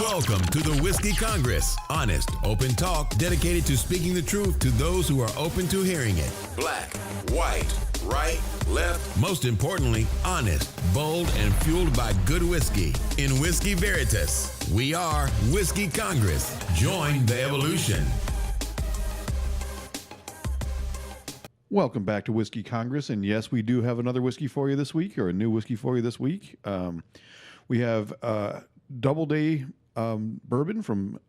Welcome to the Whiskey Congress. Honest, open talk dedicated to speaking the truth to those who are open to hearing it. Black, white, right, left. Most importantly, honest, bold, and fueled by good whiskey. In Whiskey Veritas, we are Whiskey Congress. Join the evolution. Welcome back to Whiskey Congress, and yes, we do have another whiskey for you this week, or a new whiskey for you this week. We have Double Day bourbon from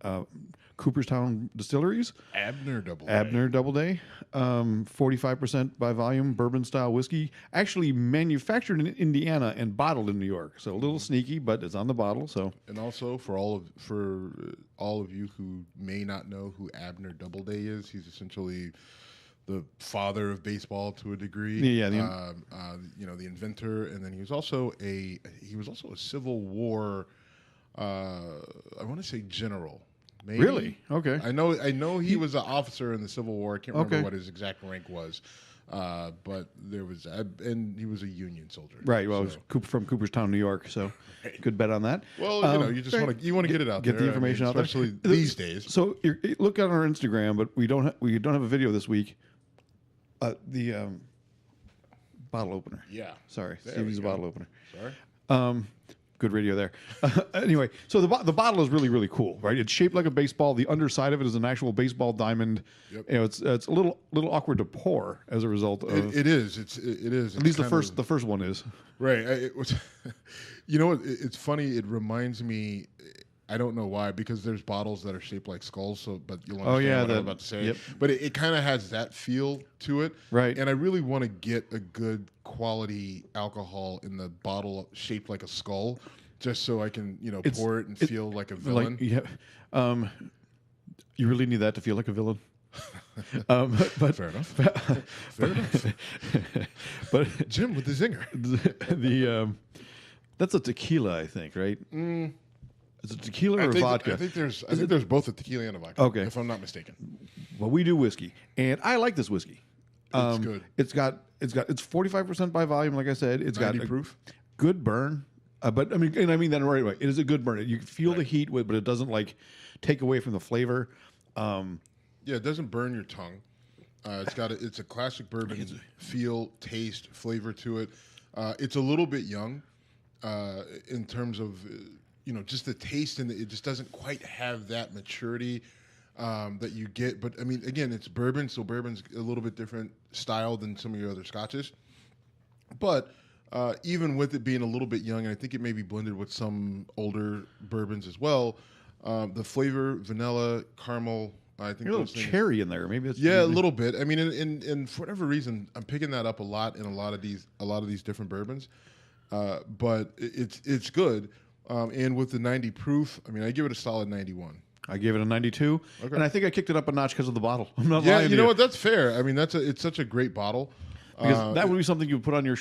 Cooperstown Distilleries. Abner Double Day. 45% by volume bourbon style whiskey. Actually manufactured in Indiana and bottled in New York. So a little sneaky, but it's on the bottle. So and also for all of you who may not know who Abner Doubleday is, he's essentially the father of baseball to a degree. Yeah, the inventor, and then he was also a Civil War. I want to say general. Maybe. Really? Okay. I know he was an officer in the Civil War. I can't remember what his exact rank was, but there was, and he was a Union soldier. Right. Well, it was from Cooperstown, New York. So good bet on that. Well, you just want to get it out there. Get the information out there, especially these days. So look on our Instagram, but we don't have a video this week. The bottle opener. Yeah. Sorry, Stevie's bottle opener. Sorry. Good radio there. Anyway, so the bottle is really, really cool, right? It's shaped like a baseball. The underside of it is an actual baseball diamond. Yep. It's a little awkward to pour as a result of. It is. It is. At least the first one is. Right. You know what? It's funny. It reminds me. I don't know why, because there's bottles that are shaped like skulls. But you'll understand what I'm about to say. Yep. But it kind of has that feel to it. Right. And I really want to get a good quality alcohol in the bottle shaped like a skull, just so I can pour it and feel like a villain. You really need that to feel like a villain. But fair enough. Fair enough. But Jim with the zinger. That's a tequila, I think, right? Is it tequila or vodka? I think there's both a tequila and a vodka. Okay, if I'm not mistaken. Well, we do whiskey, and I like this whiskey. It's good. It's 45% by volume, like I said. It's 90 got proof. Good burn, but I mean that right away. It is a good burn. You feel the heat with, but it doesn't take away from the flavor. Yeah, it doesn't burn your tongue. It's a classic bourbon feel, taste, flavor to it. It's a little bit young in terms of just the taste, and it just doesn't quite have that maturity that you get. But I mean, again, it's bourbon, so bourbon's a little bit different style than some of your other scotches. But even with it being a little bit young, and I think it may be blended with some older bourbons as well, the flavor, vanilla, caramel, I think a little cherry in there. Maybe it's a little bit. I mean, and for whatever reason, I'm picking that up a lot in a lot of these different bourbons. But it's good. And with the 90 proof, I mean, I give it a solid 91. I gave it a 92, and I think I kicked it up a notch because of the bottle. I'm not lying. Yeah, you know what? That's fair. I mean, it's such a great bottle. Because that would be something you would put on your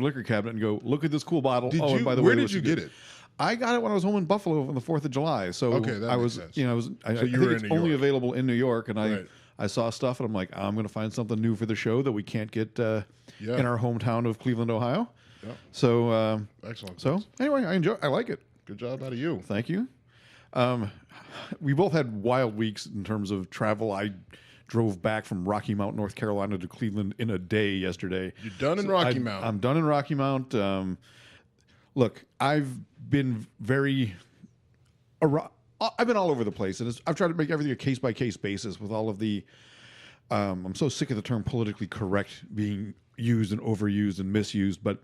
liquor cabinet and go, look at this cool bottle. And by the way, where did you get it? I got it when I was home in Buffalo on the 4th of July. So okay, that makes sense. I think it's only available in New York, and I saw stuff, and I'm like, I'm going to find something new for the show that we can't get in our hometown of Cleveland, Ohio. Yeah. So excellent. So anyway, I like it. Good job out of you. Thank you. We both had wild weeks in terms of travel. I drove back from Rocky Mount, North Carolina to Cleveland in a day yesterday. You're done in Rocky Mount. I'm done in Rocky Mount. Look, I've been I've been all over the place, and I've tried to make everything a case-by-case basis with all of the I'm so sick of the term politically correct being used and overused and misused, but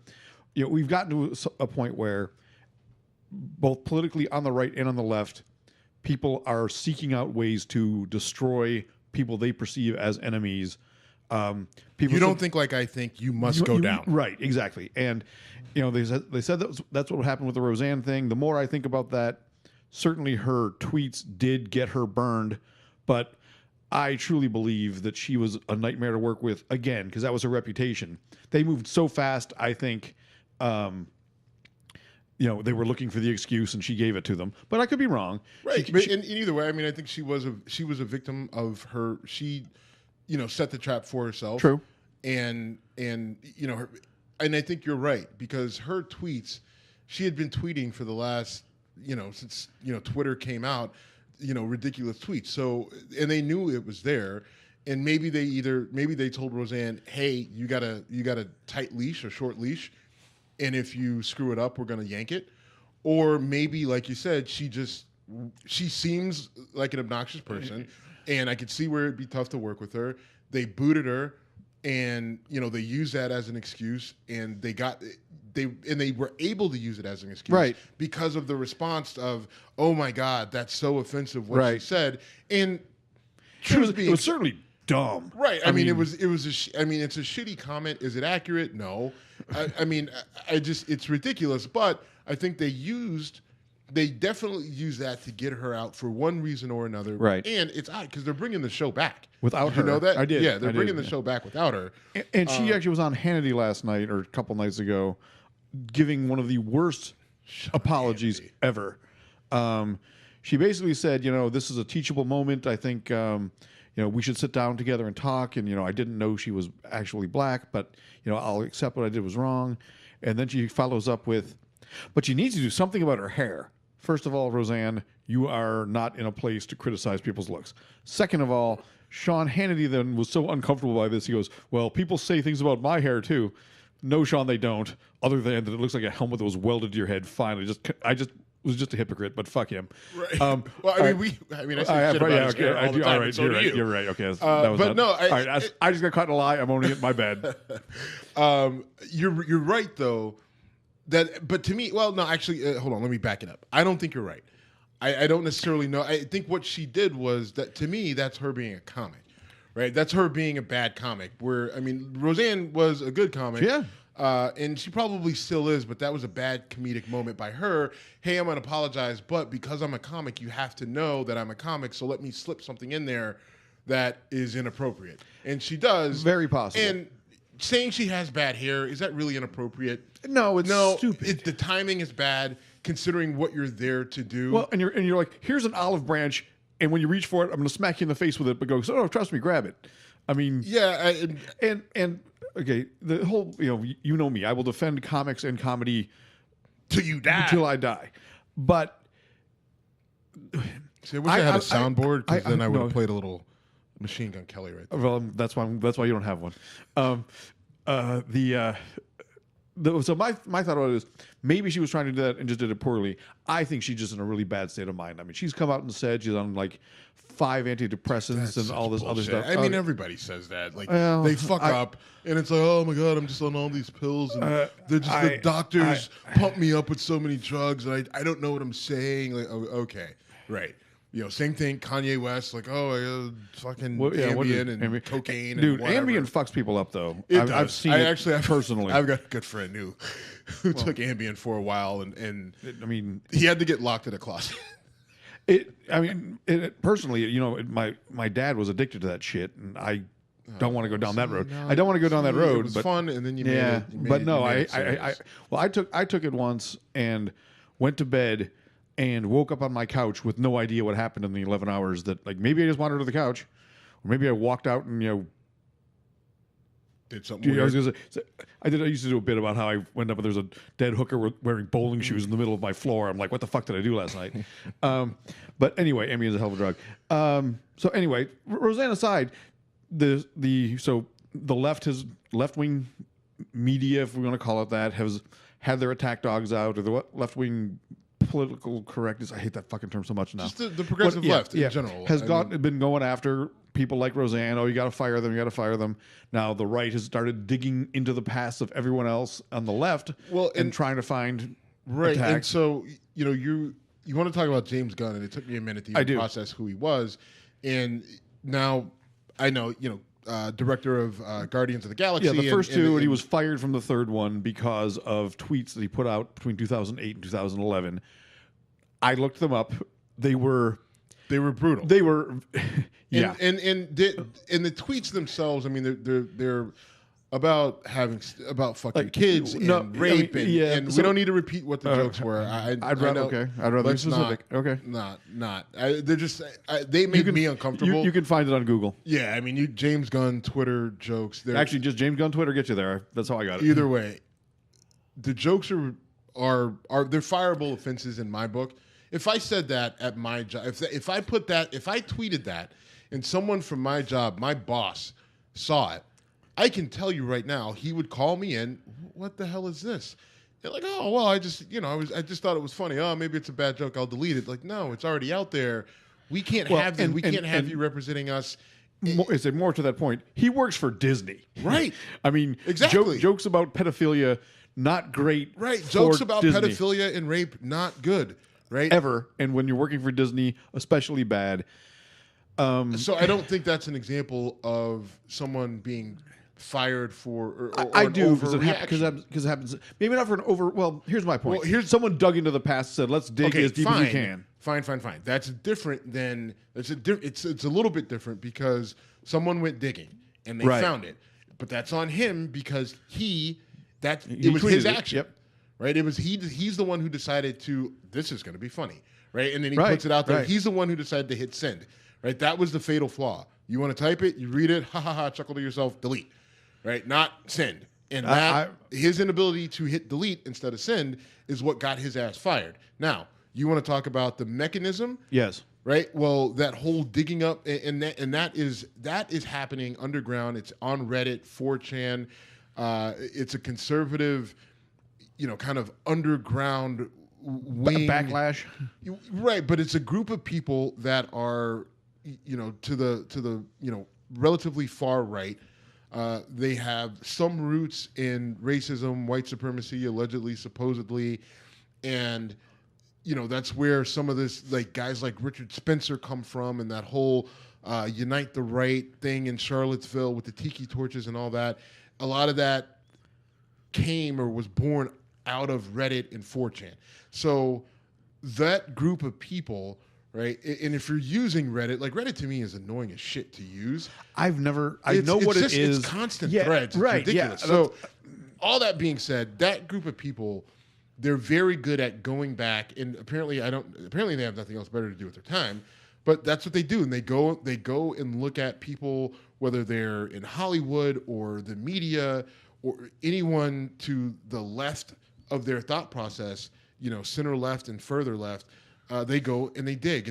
we've gotten to a point where both politically on the right and on the left, people are seeking out ways to destroy people they perceive as enemies. You don't think like I think. You must go down. Right, exactly. And they said that's what happened with the Roseanne thing. The more I think about that, certainly her tweets did get her burned, but I truly believe that she was a nightmare to work with, again, because that was her reputation. They moved so fast, I think, they were looking for the excuse, and she gave it to them. But I could be wrong. Right. But in either way, I mean, I think she was a victim of her. She, set the trap for herself. True. And I think you're right, because her tweets, she had been tweeting for the last since Twitter came out, ridiculous tweets. So, and they knew it was there. And maybe they told Roseanne, hey, you got a tight leash, a short leash, and if you screw it up, we're gonna yank it. Or maybe, like you said, she seems like an obnoxious person, and I could see where it'd be tough to work with her. They booted her, and they used that as an excuse, and they were able to use it as an excuse, right? Because of the response of, oh my God, that's so offensive what she said, and it was certainly dumb, right? I mean, it's a shitty comment. Is it accurate? No. It's ridiculous, but I think they definitely used that to get her out for one reason or another. Right. And it's odd because they're bringing the show back. Without her. You know that? I did. Yeah, they're bringing the show back without her. And she actually was on Hannity last night or a couple nights ago giving one of the worst apologies ever. She basically said, this is a teachable moment. I think, we should sit down together and talk. And, I didn't know she was actually black, but, I'll accept what I did was wrong. And then she follows up with, but she needs to do something about her hair. First of all, Roseanne, you are not in a place to criticize people's looks. Second of all, Sean Hannity then was so uncomfortable by this. He goes, well, people say things about my hair too. No, Sean, they don't. Other than that it looks like a helmet that was welded to your head. Fine. I just was just a hypocrite, but fuck him. Right. I say shit about his hair all the time. All right, you're right. Okay. I just got caught in a lie. I'm owning it. My bad. You're right though. But to me, well, no, actually, hold on. Let me back it up. I don't think you're right. I don't necessarily know. I think what she did was that, to me, that's her being a comic, right? That's her being a bad comic. Roseanne was a good comic. Yeah. And she probably still is, but that was a bad comedic moment by her. Hey, I'm going to apologize, but because I'm a comic, you have to know that I'm a comic, so let me slip something in there that is inappropriate. And she does. Very possible. And saying she has bad hair, is that really inappropriate? No, it's stupid. The timing is bad, considering what you're there to do. Well, and you're like, here's an olive branch, and when you reach for it, I'm going to smack you in the face with it, but go, oh, trust me, grab it. I mean, yeah. And okay, the whole, you know me, I will defend comics and comedy till I die. But see, I wish I had a soundboard, because then I would have played a little Machine Gun Kelly right there. Well, that's why you don't have one. So my thought about it is maybe she was trying to do that and just did it poorly. I think she's just in a really bad state of mind. I mean, she's come out and said she's on like 5 antidepressants and all this other stuff. I mean, everybody says that. Like, they fuck up, and it's like, oh my God, I'm just on all these pills, and the doctors pump me up with so many drugs, and I don't know what I'm saying. Like, okay, right. Same thing. Kanye West, like, I fucking Ambien and cocaine. Dude, and whatever. Ambien fucks people up, though. I've seen it personally. I've got a good friend who took Ambien for a while, and I mean, he had to get locked in a closet. Personally, my dad was addicted to that shit, and I don't want to go down that road. I don't want to go down that road. It was fun, and then you I took it once and went to bed and woke up on my couch with no idea what happened in the 11 hours that, like, maybe I just wandered to the couch, or maybe I walked out and, did something weird. I used to do a bit about how I went up and there's a dead hooker wearing bowling shoes in the middle of my floor. I'm like, what the fuck did I do last night? But anyway, Ambien is a hell of a drug. So anyway, Roseanne aside, the left-wing media, if we want to call it that, has had their attack dogs out, or the left-wing political correctness. I hate that fucking term so much now. Just the progressive left in general has been going after people like Roseanne. Oh, you got to fire them. You got to fire them. Now the right has started digging into the past of everyone else on the left, and trying to find attacks. And so you want to talk about James Gunn, and it took me a minute to even process who he was, and now I know director of Guardians of the Galaxy. Yeah, the first two, and he was fired from the third one because of tweets that he put out between 2008 and 2011. I looked them up. They were brutal. They were, yeah. And the tweets themselves, I mean, they're about fucking kids and rape, and we don't need to repeat what the jokes were. I'd rather be specific. They're just they make me uncomfortable. You can find it on Google. Yeah, I mean, James Gunn Twitter jokes. Actually, just James Gunn Twitter gets you there. That's how I got it. Either way, the jokes are are they're fireable offenses in my book. If I said that at my job, if I tweeted that, and someone from my job, my boss, saw it, I can tell you right now, he would call me in. What the hell is this? They're like, oh well, I just thought it was funny. Oh, maybe it's a bad joke. I'll delete it. Like, no, it's already out there. We can't have this. We can't have you representing us. Is it more to that point? He works for Disney, right? I mean, exactly. Jokes about pedophilia, not great. Right. Jokes about Disney. Pedophilia and rape, not good. Right. Ever. And when you're working for Disney, especially bad. So I don't think that's an example of someone being fired for. Or I do because it happens. Maybe not for an over. Well, here's my point. Well, someone dug into the past and said, "Let's dig as deep as we can." Fine. That's different than it's a little bit different because someone went digging and they found it, but that's on him because it was his action. Yep. Right. It was he's the one who decided this is going to be funny. Right. And then he puts it out there. Right. He's the one who decided to hit send. Right. That was the fatal flaw. You want to type it, you read it, ha ha ha, chuckle to yourself, delete. Right. Not send. And his inability to hit delete instead of send is what got his ass fired. Now, you want to talk about the mechanism? Yes. Right. Well, that whole digging up and that is happening underground. It's on Reddit, 4chan. It's a conservative, kind of underground wing backlash. Right, but it's a group of people that are, to the relatively far right. They have some roots in racism, white supremacy, allegedly, supposedly, and that's where some of this, like guys like Richard Spencer come from, and that whole Unite the Right thing in Charlottesville with the tiki torches and all that. A lot of that came or was born out of Reddit and 4chan. So that group of people, right? And if you're using Reddit, like Reddit to me is annoying as shit to use. I know what it is. It's constant threads. It's ridiculous. Yeah. So all that being said, that group of people, they're very good at going back, and apparently they have nothing else better to do with their time, but that's what they do. And they go and look at people, whether they're in Hollywood or the media or anyone to the left of their thought process, center left and further left. They go and they dig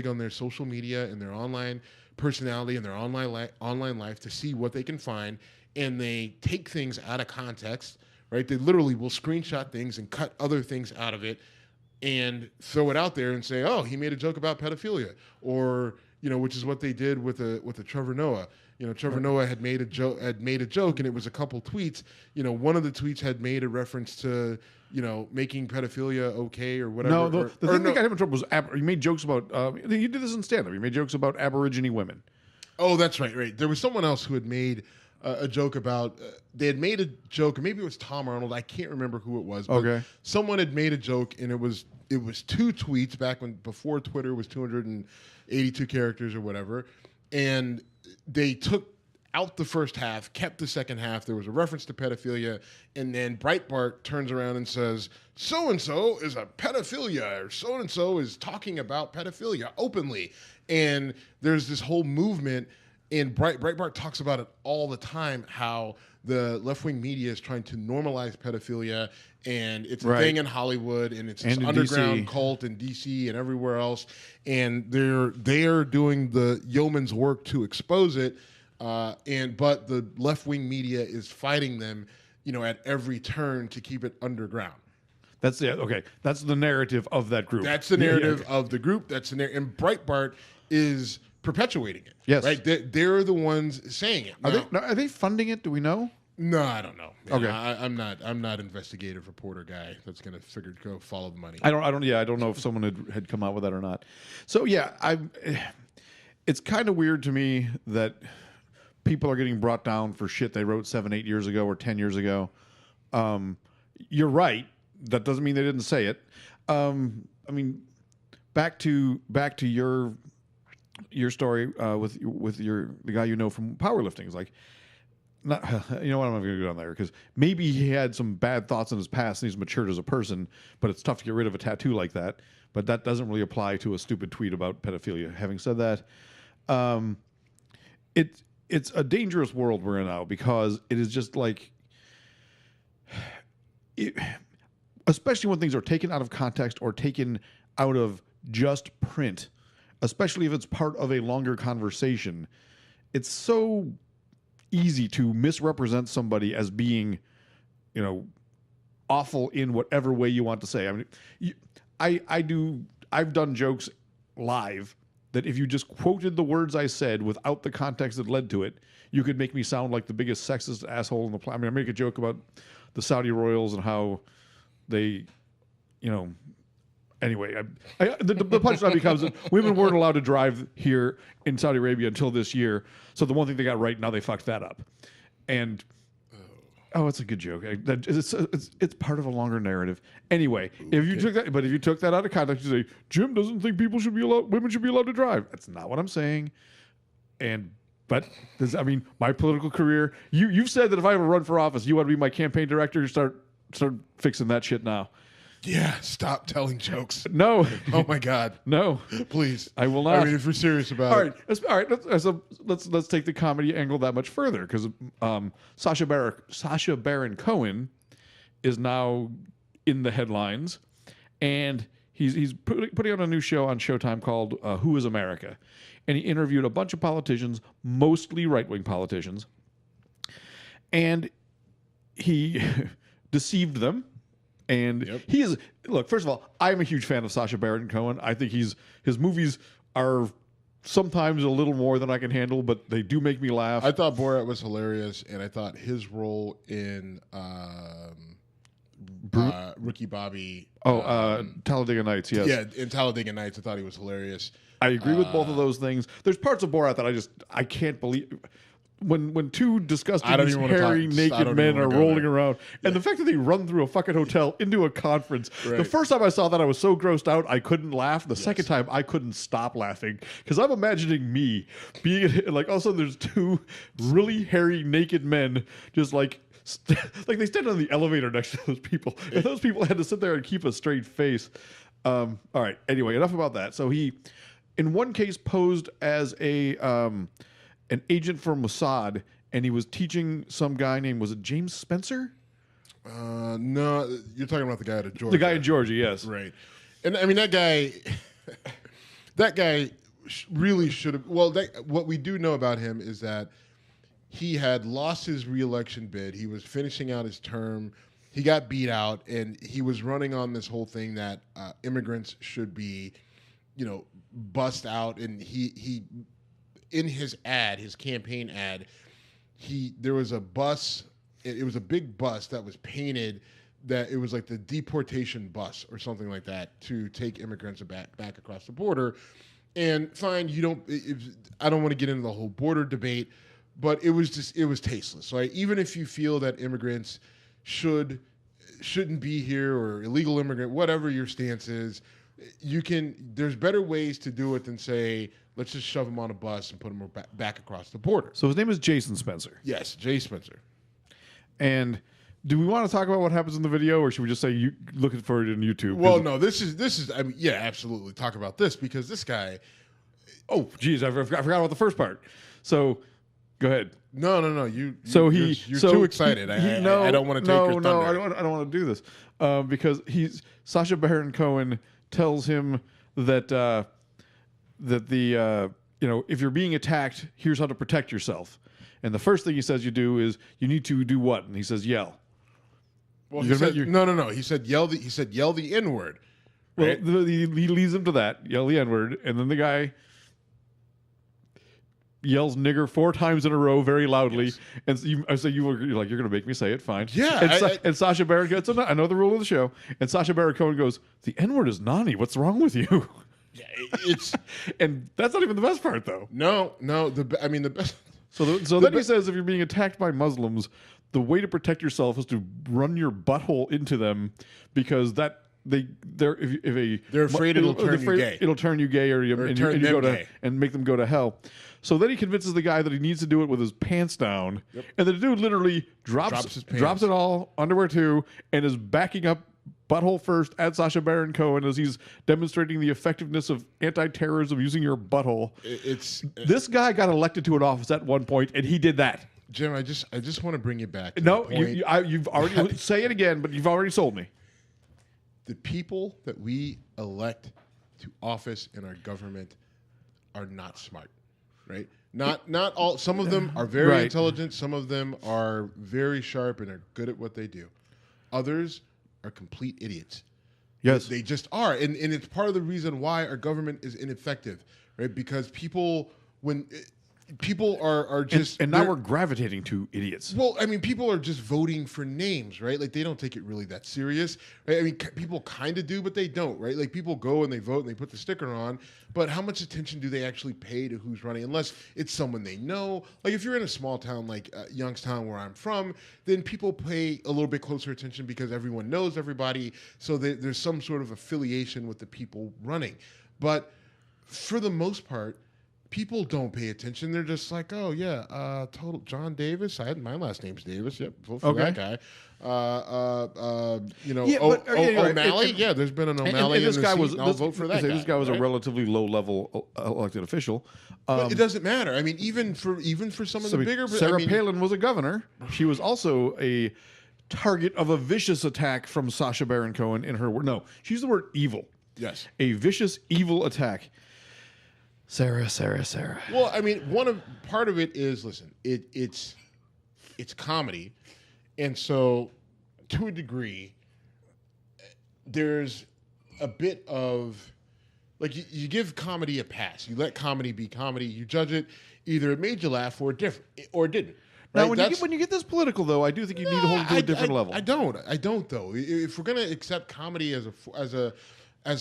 on their social media and their online personality and their online life to see what they can find, and they take things out of context. Right? They literally will screenshot things and cut other things out of it and throw it out there and say, "Oh, he made a joke about pedophilia," or which is what they did with a Trevor Noah. Trevor Noah had made a joke, and it was a couple tweets. One of the tweets had made a reference to making pedophilia okay or whatever. No, the thing that got him in trouble was he made jokes about. He did this in stand-up. He made jokes about Aborigine women. Oh, that's right. Right. There was someone else who had made a joke about. They had made a joke, or maybe it was Tom Arnold. I can't remember who it was. But okay. Someone had made a joke, and it was 2 tweets before Twitter was 282 characters or whatever, and they took out the first half, kept the second half. There was a reference to pedophilia, and then Breitbart turns around and says, "So-and-so is a pedophilia," or "So-and-so is talking about pedophilia openly." And there's this whole movement, and Breitbart talks about it all the time, how the left-wing media is trying to normalize pedophilia, and it's a thing in Hollywood, and it's this underground cult in D.C. and everywhere else, and they're doing the yeoman's work to expose it, but the left-wing media is fighting them, at every turn to keep it underground. That's That's the narrative of that group. That's the narrative of the group. That's the narrative, and Breitbart is perpetuating it. Yes, right. They're the ones saying it. Are they funding it? Do we know? No, I don't know. Okay, I'm not investigative reporter guy that's gonna go follow the money. I don't know if someone had come out with that or not. So it's kind of weird to me that people are getting brought down for shit they wrote 7-8 years ago or 10 years ago. You're right. That doesn't mean they didn't say it. Back to your story with the guy from powerlifting. It's like, not, I'm not going to go down there because maybe he had some bad thoughts in his past and he's matured as a person, but it's tough to get rid of a tattoo like that. But that doesn't really apply to a stupid tweet about pedophilia. Having said that, it's a dangerous world we're in now because it is just like especially when things are taken out of context or taken out of just print, especially if it's part of a longer conversation, it's so easy to misrepresent somebody as being, awful in whatever way you want to say. I mean, I've done jokes live that if you just quoted the words I said without the context that led to it, you could make me sound like the biggest sexist asshole in the planet. I mean, I make a joke about the Saudi royals and how they, anyway, the punchline becomes that women weren't allowed to drive here in Saudi Arabia until this year. So the one thing they got right, now they fucked that up. And it's a good joke. It's part of a longer narrative. Anyway, if you took that out of context, you say Jim doesn't think women should be allowed to drive. That's not what I'm saying. But my political career. You've said that if I ever run for office, you want to be my campaign director. Start fixing that shit now. Yeah, stop telling jokes. No. Oh my God. No. Please. I will not. I mean, if we're serious about it. All right. Let's take the comedy angle that much further, because Sacha Baron Cohen is now in the headlines, and he's putting on a new show on Showtime called Who is America, and he interviewed a bunch of politicians, mostly right-wing politicians, and he deceived them. And first of all, I'm a huge fan of Sacha Baron Cohen. I think his movies are sometimes a little more than I can handle, but they do make me laugh. I thought Borat was hilarious, and I thought his role in Ricky Bobby. Talladega Nights, yes. Yeah, in Talladega Nights, I thought he was hilarious. I agree with both of those things. There's parts of Borat that I can't believe. When two disgusting, hairy, naked men are rolling around, and the fact that they run through a fucking hotel into a conference. Right. The first time I saw that, I was so grossed out I couldn't laugh. The second time, I couldn't stop laughing, because I'm imagining me being like, all of a sudden there's two really hairy, naked men just like they stand on the elevator next to those people, and those people had to sit there and keep a straight face. All right. Anyway, enough about that. So he, in one case, posed as an agent for Mossad, and he was teaching some guy named, was it James Spencer? No, you're talking about the guy out of Georgia. The guy in Georgia, yes. Right. And I mean, that guy really should have, what we do know about him is that he had lost his re-election bid. He was finishing out his term. He got beat out, and he was running on this whole thing that immigrants should be, bussed out, and he in his ad, his campaign ad, there was a bus. It was a big bus that was painted that it was like the deportation bus or something like that to take immigrants back across the border. And fine, I don't want to get into the whole border debate, but it was tasteless. Right? Even if you feel that immigrants shouldn't be here, or illegal immigrant, whatever your stance is, there's better ways to do it than say, let's just shove him on a bus and put him back across the border. So his name is Jason Spencer. Yes, Jay Spencer. And do we want to talk about what happens in the video, or should we just say looking for it in YouTube? Well, no, this is. I mean, yeah, absolutely. Talk about this, because this guy. Oh, geez, I forgot about the first part. So, go ahead. No. You're too excited. I don't want to take your thunder. No, I don't want to do this because Sacha Baron Cohen tells him that if you're being attacked, here's how to protect yourself. And the first thing he says you do is you need to do what? And he says yell. Well, he said, no. He said yell the N-word. Right? Well, he leads him to that, yell the N-word, and then the guy yells nigger 4 times in a row very loudly. Yes. And I say you're like, you're going to make me say it, fine. Yeah. And Sacha Baron goes, I know the rule of the show. And Sacha Baron Cohen goes, the N-word is Nani. What's wrong with you? Yeah, it's and that's not even the best part, though. No. The best. So then he says, if you're being attacked by Muslims, the way to protect yourself is to run your butthole into them, because they're afraid it'll turn you gay. It'll turn you gay, and make them go to hell. So then he convinces the guy that he needs to do it with his pants down, and the dude literally drops it all, underwear too, and is backing up butthole first at Sacha Baron Cohen as he's demonstrating the effectiveness of anti-terrorism using your butthole. This guy got elected to an office at one point, and he did that. Jim, I just want to bring you back. No, you've already say it again, but you've already sold me. the people that we elect to office in our government are not smart, right? Not all. Some of them are very Right. intelligent. Some of them are very sharp and are good at what they do. Others are complete idiots. Yes. They just are. And it's part of the reason why our government is ineffective, right? Because people are just... And now we're gravitating to idiots. Well, I mean, people are just voting for names, right? Like, they don't take it really that serious, right? I mean, people kind of do, but they don't, right? Like, people go and they vote and they put the sticker on, but how much attention do they actually pay to who's running? Unless it's someone they know. Like, if you're in a small town like Youngstown, where I'm from, then people pay a little bit closer attention because everyone knows everybody, so there's some sort of affiliation with the people running. But for the most part, people don't pay attention. They're just like, oh yeah, total John Davis. My last name's Davis. Yep, vote for that guy. O'Malley. Yeah, there's been an O'Malley. And this guy was. I'll vote for that guy. This guy was right? a relatively low-level elected official. But it doesn't matter. I mean, even for some of the bigger. Sarah Palin was a governor. She was also a target of a vicious attack from Sacha Baron Cohen in her word. No, she used the word evil. Yes, a vicious, evil attack. Sarah. Well, I mean, part of it is, listen, it's comedy, and so to a degree, there's a bit of like you give comedy a pass. You let comedy be comedy. You judge it. Either it made you laugh or it didn't. Right? Now, when you get this political, though, I do think you need to hold it to a different level. I don't though. If we're gonna accept comedy as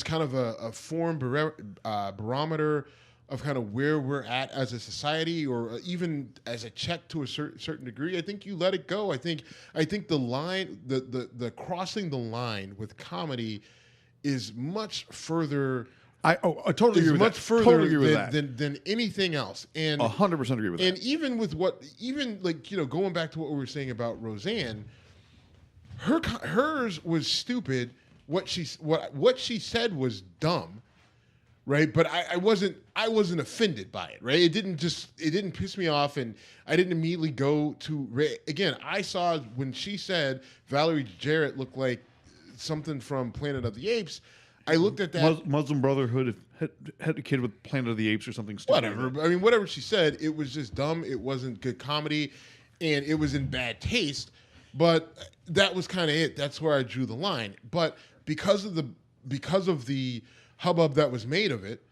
kind of a form barometer of kind of where we're at as a society, or even as a check to a certain degree, I think you let it go. I think the line, the crossing the line with comedy is much further. I totally agree with much that. further Totally agree with that. than anything else. And 100% agree with that. And even with going back to what we were saying about Roseanne, hers was stupid. What she said was dumb. Right, but I wasn't offended by it. Right, it didn't piss me off, and I didn't immediately go to again. I saw when she said Valerie Jarrett looked like something from Planet of the Apes. I looked at that Muslim Brotherhood had a kid with Planet of the Apes or something stupid. Whatever. I mean, whatever she said, it was just dumb. It wasn't good comedy, and it was in bad taste. But that was kind of it. That's where I drew the line. But because of the hubbub that was made of it,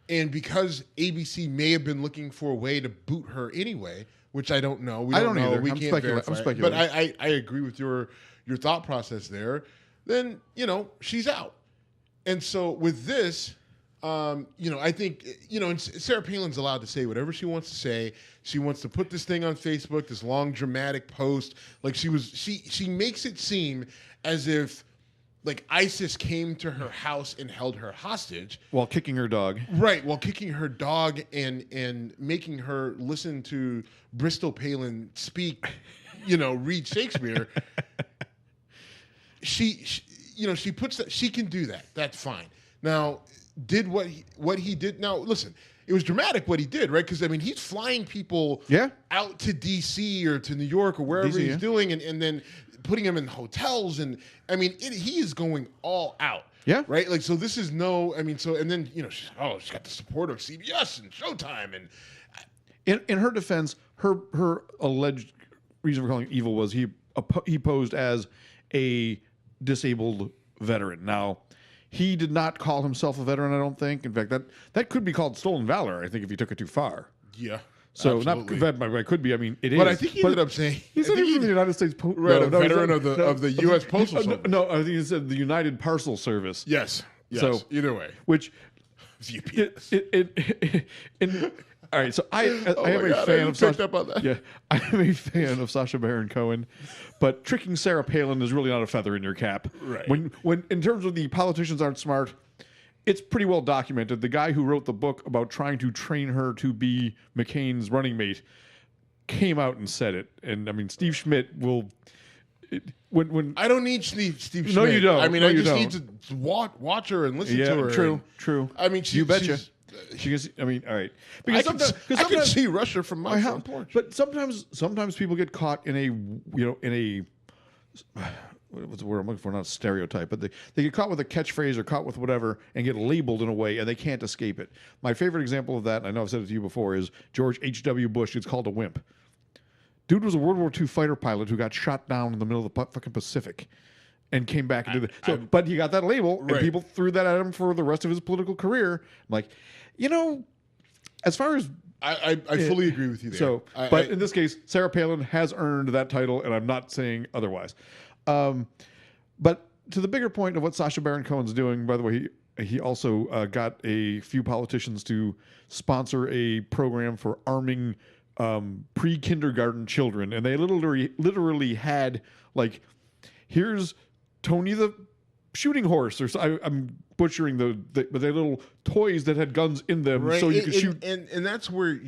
and because ABC may have been looking for a way to boot her anyway, which I don't know. I don't know. Either. We I'm can't verify. I'm speculating. But I agree with your thought process there. Then she's out, and so with this, I think and Sarah Palin's allowed to say whatever she wants to say. She wants to put this thing on Facebook, this long dramatic post, like she makes it seem as if like ISIS came to her house and held her hostage while kicking her dog. Right, while kicking her dog and making her listen to Bristol Palin speak, read Shakespeare. She puts that, she can do that. That's fine. Now, did what he did. Now, listen, it was dramatic what he did, right? Because I mean, he's flying people out to DC or to New York or wherever he's doing, and then putting them in hotels, and I mean, he is going all out. Yeah. Right. Like, so this is and then she's got the support of CBS and Showtime, and in her defense, her alleged reason for calling him evil was he posed as a disabled veteran. Now, he did not call himself a veteran, I don't think. In fact, that could be called stolen valor, I think, if you took it too far. Yeah. So absolutely. it could be. I mean, it is. But I think he ended up saying he said he was from the United States Post. Veteran of the U.S. Postal Service. No, I think he said the United Parcel Service. Yes. So either way, which all right. So I am a fan of Sacha. Up on that. Yeah, I am a fan of Sacha Baron Cohen, but tricking Sarah Palin is really not a feather in your cap. Right. When in terms of the politicians aren't smart, it's pretty well documented. The guy who wrote the book about trying to train her to be McCain's running mate came out and said it. And I mean, Steve Schmidt will. When I don't need Steve Schmidt. No, you don't. I mean, No, I you just don't. need to watch her and listen to her. True. I mean, you betcha. I mean, all right. Because I can see Russia from my front porch. But sometimes people get caught in a what's the word I'm looking for? Not a stereotype, but they get caught with a catchphrase or caught with whatever and get labeled in a way, and they can't escape it. My favorite example of that, and I know I've said it to you before, is George H.W. Bush. It's called a wimp. Dude was a World War II fighter pilot who got shot down in the middle of the fucking Pacific and came back and did it. But he got that label, and people threw that at him for the rest of his political career. I'm like, as far as I fully agree with you there. So, but in this case, Sarah Palin has earned that title, and I'm not saying otherwise. But to the bigger point of what Sacha Baron Cohen's doing, by the way, he also got a few politicians to sponsor a program for arming pre-kindergarten children, and they literally had like, here's Tony the shooting horse, or I'm butchering but they're little toys that had guns in them, so you could shoot. And that's where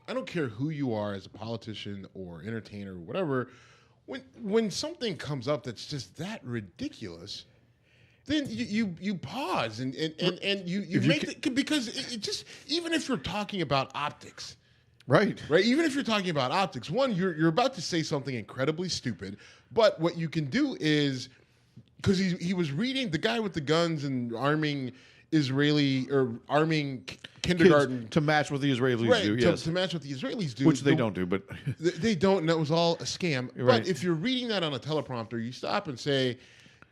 I don't care who you are as a politician or entertainer or whatever, when something comes up that's just that ridiculous, then you pause and you make it, because it just, even if you're talking about optics. Right. Even if you're talking about optics, one, you're about to say something incredibly stupid, but what you can do is, because he was reading, the guy with the guns and arming kindergarten kids to match what the Israelis do. Yes, to match what the Israelis do, which they don't do, but they don't. And that was all a scam. Right. But if you're reading that on a teleprompter, you stop and say,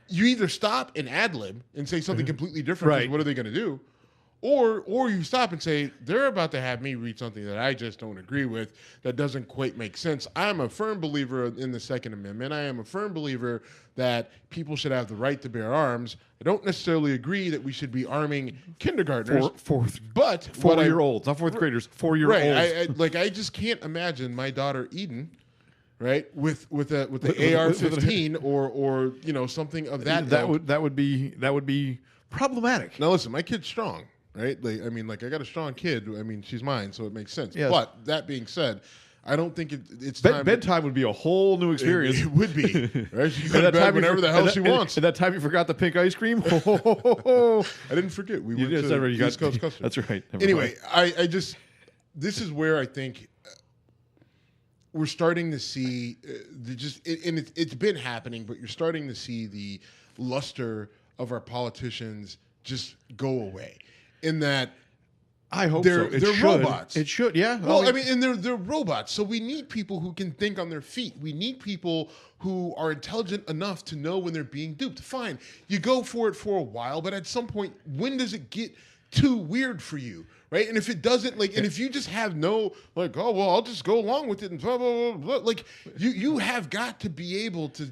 you either stop and ad lib and say something completely different. Right. What are they going to do? Or you stop and say, they're about to have me read something that I just don't agree with, that doesn't quite make sense. I'm a firm believer in the Second Amendment. I am a firm believer that people should have the right to bear arms. I don't necessarily agree that we should be arming kindergartners. But 4-year-olds, not fourth graders, 4-year-olds. Right. I just can't imagine my daughter Eden, right, with the AR-15 or something of that. That would be problematic. Now listen, my kid's strong. Right? I got a strong kid. I mean, she's mine, so it makes sense. Yes. But that being said, I don't think it's bedtime would be a whole new experience. It would be. Right? She can go to bed whenever the hell she wants. And that time you forgot the pink ice cream? I didn't forget. We went to East Coast Custard. That's right. Anyway, I just, this is where I think we're starting to see it's been happening, but you're starting to see the luster of our politicians just go away. In that, I hope they're robots. It should, yeah. Well, and they're robots. So we need people who can think on their feet. We need people who are intelligent enough to know when they're being duped. Fine, you go for it for a while, but at some point, when does it get too weird for you, right? And if it doesn't, and if you just have no, I'll just go along with it and blah blah blah, blah, you have got to be able to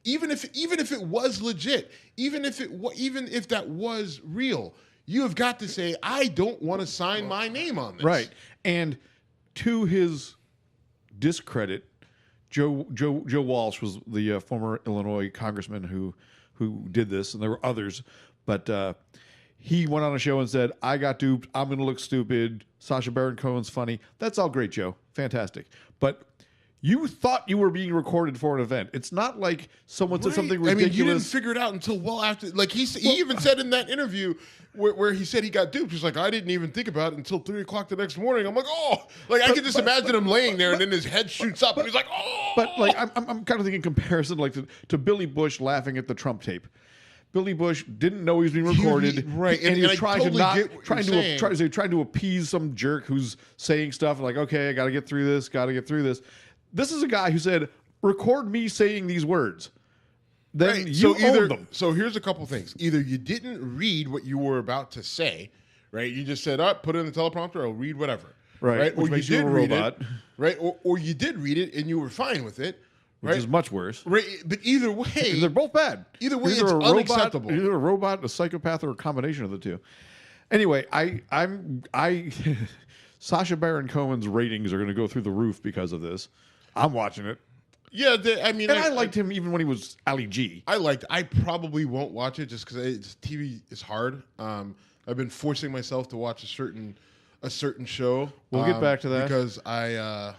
even if it was legit, even if that was real, you have got to say, I don't want to sign my name on this. Right. And to his discredit, Joe Walsh was the former Illinois congressman who did this, and there were others, but he went on a show and said, I got duped, I'm going to look stupid, Sacha Baron Cohen's funny. That's all great, Joe. Fantastic. But you thought you were being recorded for an event. It's not like someone said something ridiculous. I mean, you didn't figure it out until well after. He even said in that interview where he said he got duped. He's like, I didn't even think about it until 3 o'clock the next morning. I'm like, I can just imagine him laying there, and then his head shoots up, and he's like, oh. But I'm kind of thinking comparison to Billy Bush laughing at the Trump tape. Billy Bush didn't know he was being recorded, and he was trying to appease some jerk who's saying stuff like, okay, I got to get through this. This is a guy who said, record me saying these words. Then you own them. So here's a couple things. Either you didn't read what you were about to say, right? You just said, put it in the teleprompter, I'll read whatever. Right. Or you did read it. Right. Or you did read it and you were fine with it. Which is much worse. Right. But either way. They're both bad. Either way, it's unacceptable. Either a robot, a psychopath, or a combination of the two. Anyway, Sacha Baron Cohen's ratings are going to go through the roof because of this. I'm watching it. Yeah, I liked him even when he was Ali G. I probably won't watch it just because TV is hard. I've been forcing myself to watch a certain show. We'll get back to that because I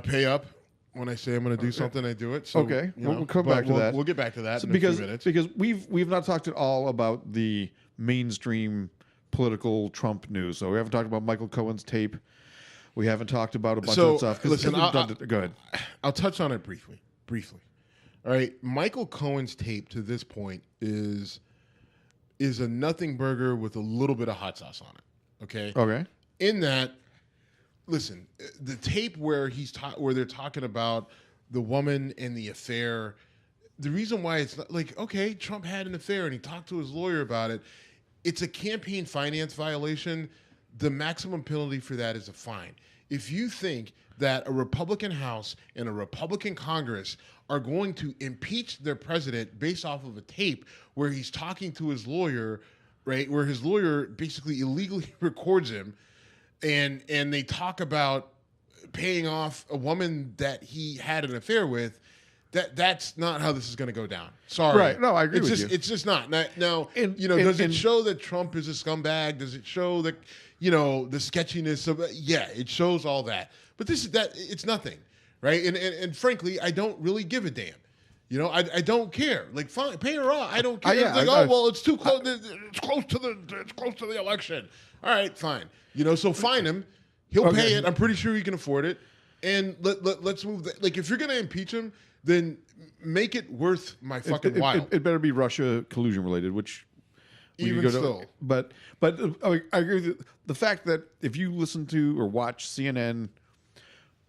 pay up when I say I'm going to do something. I do it. So, okay, we'll come back to that. We'll get back to that in a few minutes because we've not talked at all about the mainstream political Trump news. So we haven't talked about Michael Cohen's tape. We haven't talked about a bunch of stuff. Listen, go ahead. I'll touch on it briefly. All right, Michael Cohen's tape to this point is a nothing burger with a little bit of hot sauce on it. Okay. Okay. In that, listen, the tape where where they're talking about the woman and the affair. The reason why it's not like, okay, Trump had an affair and he talked to his lawyer about it. It's a campaign finance violation. The maximum penalty for that is a fine. If you think that a Republican House and a Republican Congress are going to impeach their president based off of a tape where he's talking to his lawyer, right, where his lawyer basically illegally records him, and they talk about paying off a woman that he had an affair with, that's not how this is going to go down. Sorry. Right. No, I agree with you. It's just not. Now, does it show that Trump is a scumbag? Does it show that, the sketchiness of it? Yeah, it shows all that. But it's nothing, right? And frankly, I don't really give a damn. I don't care. Like, fine, pay her off. I don't care. It's too close. It's close to the election. All right, fine. So fine him. He'll pay it. I'm pretty sure he can afford it. And let's move. Like, if you're going to impeach him, then make it worth my fucking while. It better be Russia collusion related, which even still. But I agree with the fact that if you listen to or watch CNN,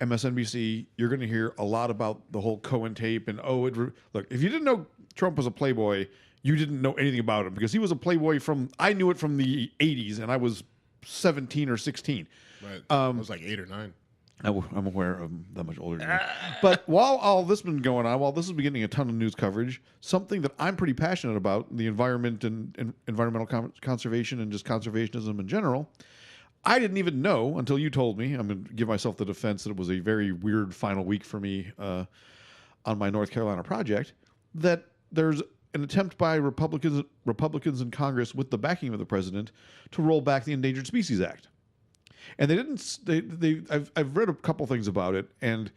MSNBC, you're going to hear a lot about the whole Cohen tape. And look, if you didn't know Trump was a playboy, you didn't know anything about him, because he was a playboy I knew it from the 80s, and I was 17 or 16. Right. I was like 8 or 9. I'm aware I'm that much older than you. But while all this has been going on, while this has been getting a ton of news coverage, something that I'm pretty passionate about, the environment and environmental conservation and just conservationism in general, I didn't even know until you told me. I'm going to give myself the defense that it was a very weird final week for me on my North Carolina project, that there's an attempt by Republicans in Congress with the backing of the president to roll back the Endangered Species Act. And they didn't. I've read a couple things about it, and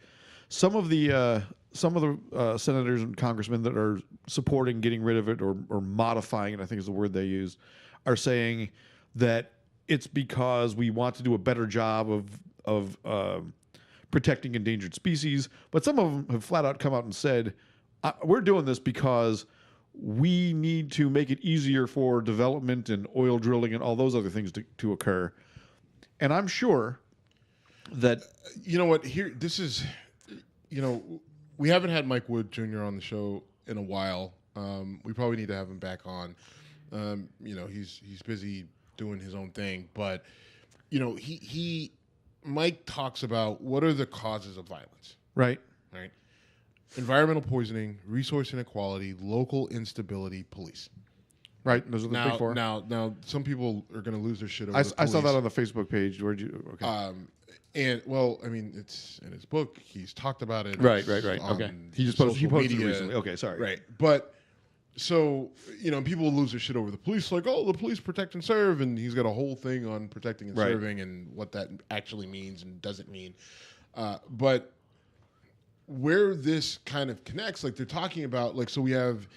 some of the senators and congressmen that are supporting getting rid of it or modifying it, I think is the word they use, are saying that it's because we want to do a better job of protecting endangered species. But some of them have flat out come out and said, we're doing this because we need to make it easier for development and oil drilling and all those other things to occur. And I'm sure that... You know what? Here, this is... we haven't had Mike Wood Jr. on the show in a while. We probably need to have him back on. He's busy doing his own thing. But, Mike talks about what are the causes of violence. Right. Right. Environmental poisoning, resource inequality, local instability, police. Right, those are the big four. Now, some people are going to lose their shit over the police. I saw that on the Facebook page. Where'd you? Okay. It's in his book. He's talked about it. Right. Okay. He posted it recently. Okay, sorry. Right, but so people will lose their shit over the police. Like, oh, the police protect and serve, and he's got a whole thing on protecting and serving and what that actually means and doesn't mean. But where this kind of connects, like they're talking about, like, so we have.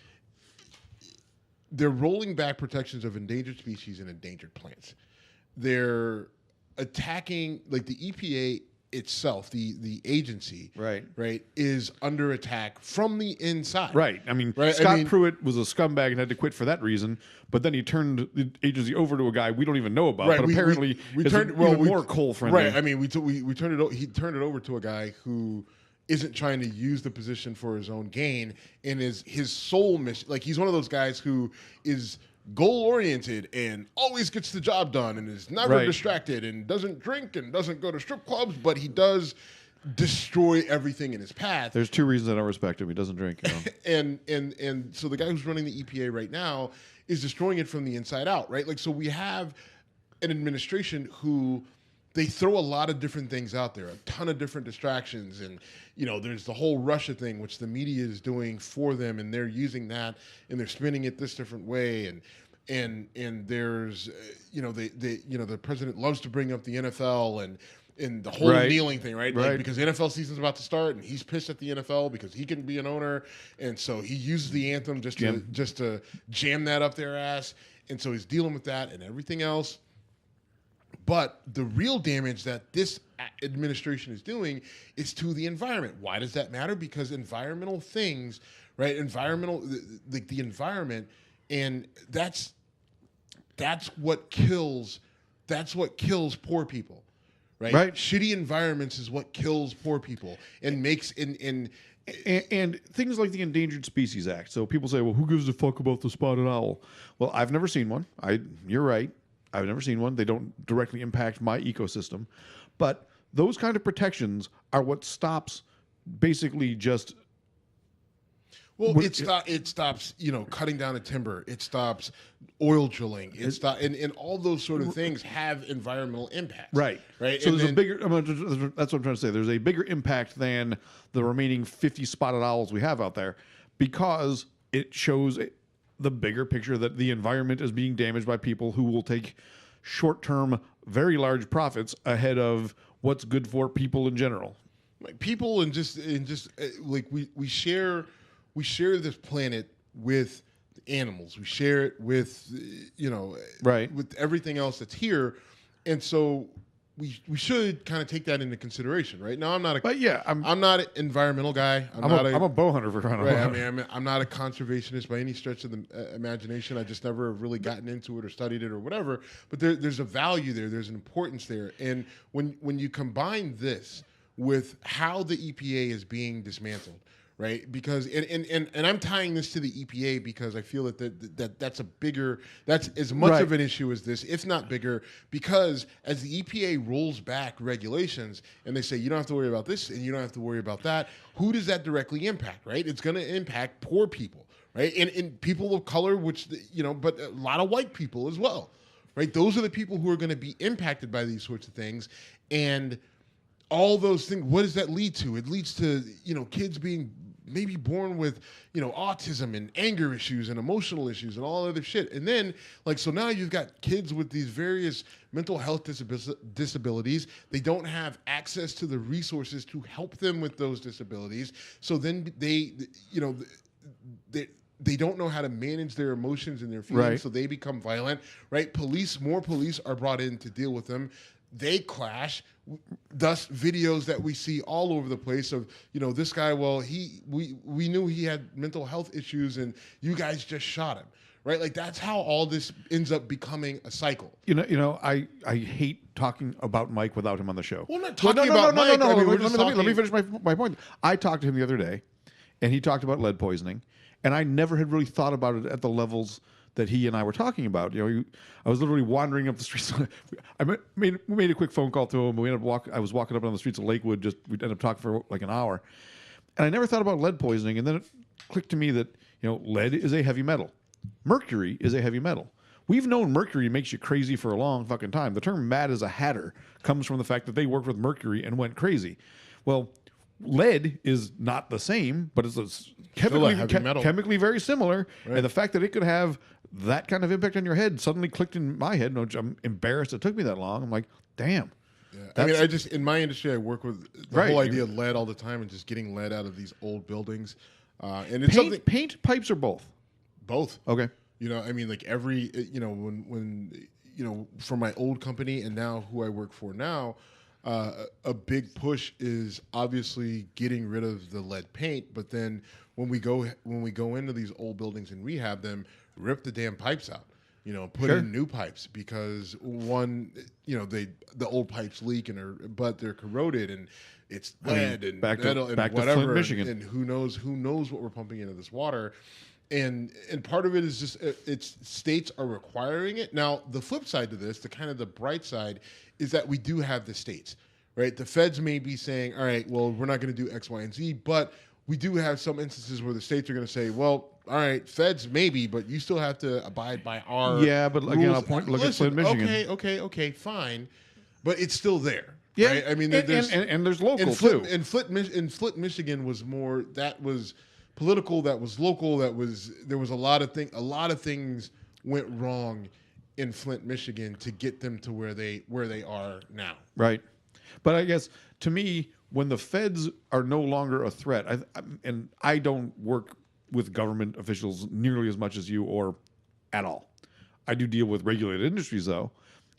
They're rolling back protections of endangered species and endangered plants. They're attacking, like, the EPA itself, the agency, right, is under attack from the inside. Right. I mean, Scott Pruitt was a scumbag and had to quit for that reason, but then he turned the agency over to a guy we don't even know about, but apparently more coal-friendly. Right. I mean, he turned it over to a guy who isn't trying to use the position for his own gain, and is his sole mission. Like, he's one of those guys who is goal-oriented and always gets the job done and is never distracted and doesn't drink and doesn't go to strip clubs, but he does destroy everything in his path. There's two reasons I don't respect him. He doesn't drink. And so the guy who's running the EPA right now is destroying it from the inside out, right? Like, so we have an administration who... They throw a lot of different things out there, a ton of different distractions. And, there's the whole Russia thing, which the media is doing for them, and they're using that, and they're spinning it this different way. And there's, the president loves to bring up the NFL and the whole kneeling thing, right? Like, because the NFL season's about to start, and he's pissed at the NFL because he can be an owner. And so he uses the anthem just to jam that up their ass. And so he's dealing with that and everything else. But the real damage that this administration is doing is to the environment. Why does that matter? Because environmental things, right? Like the environment, and that's what kills. That's what kills poor people, right? Right. Shitty environments is what kills poor people and makes and things like the Endangered Species Act. So people say, well, who gives a fuck about the spotted owl? Well, I've never seen one. You're right. I've never seen one. They don't directly impact my ecosystem. But those kind of protections are what stops basically just... Well, it stops, cutting down a timber. It stops oil drilling. And all those sort of things have environmental impacts. Right. Right. So there's a bigger. That's what I'm trying to say. There's a bigger impact than the remaining 50 spotted owls we have out there, because it shows the bigger picture that the environment is being damaged by people who will take short-term, very large profits ahead of what's good for people in general. Like people and just like we share this planet with animals. We share it with Right. with everything else that's here, and so we should kind of take that into consideration, right? Now, I'm not an environmental guy. I'm a bow hunter for crying out loud. I mean, I'm not a conservationist by any stretch of the imagination. I just never have really gotten into it or studied it or whatever. But there's a value there. There's an importance there. And when you combine this with how the EPA is being dismantled, right? Because and I'm tying this to the EPA because I feel that's as much of an issue as this, if not bigger, because as the EPA rolls back regulations and they say you don't have to worry about this and you don't have to worry about that, who does that directly impact, right? It's going to impact poor people, right? And people of color, which but a lot of white people as well, right? Those are the people who are going to be impacted by these sorts of things. And all those things, what does that lead to? It leads to, kids being maybe born with, autism and anger issues and emotional issues and all other shit. And then, so now you've got kids with these various mental health disabilities. They don't have access to the resources to help them with those disabilities. So then they don't know how to manage their emotions and their feelings, right. So they become violent, right? More police are brought in to deal with them. They clash. Thus, videos that we see all over the place of this guy. Well, we knew he had mental health issues, and you guys just shot him, right? Like that's how all this ends up becoming a cycle. I hate talking about Mike without him on the show. Well, I'm not talking about Mike. No. Let me finish my point. I talked to him the other day, and he talked about lead poisoning, and I never had really thought about it at the levels that he and I were talking about. I was literally wandering up the streets. We made a quick phone call to him. I was walking up on the streets of Lakewood. We ended up talking for like an hour, and I never thought about lead poisoning. And then it clicked to me that lead is a heavy metal. Mercury is a heavy metal. We've known mercury makes you crazy for a long fucking time. The term "mad as a hatter" comes from the fact that they worked with mercury and went crazy. Well, lead is not the same, but it's chemically very similar. Right. And the fact that it could have that kind of impact on your head suddenly clicked in my head. No, I'm embarrassed it took me that long. I'm like, damn. Yeah. I mean, in my industry, I work with the whole idea of lead all the time and just getting lead out of these old buildings. And it's paint pipes or both? Both. Okay. I mean, like every, when for my old company and now who I work for now, a big push is obviously getting rid of the lead paint. But then when we go into these old buildings and rehab them, rip the damn pipes out, put in new pipes because the old pipes leak but they're corroded and it's lead and metal and whatever. To Flint, Michigan. And who knows what we're pumping into this water. And part of it is just it's states are requiring it. Now, the flip side to this, the bright side, is that we do have the states, right? The feds may be saying, all right, well, we're not going to do X, Y, and Z, but we do have some instances where the states are going to say, well, all right, feds maybe, but you still have to abide by our but rules. again, look at Flint, Michigan. Okay, fine, but it's still there. Yeah, right? I mean, and there's local too. In Flint, Michigan was more that was political, that was local, there was a lot of things went wrong in Flint, Michigan to get them to where they are now. Right. But I guess to me, when the feds are no longer a threat, and I don't work with government officials nearly as much as you or at all. I do deal with regulated industries though,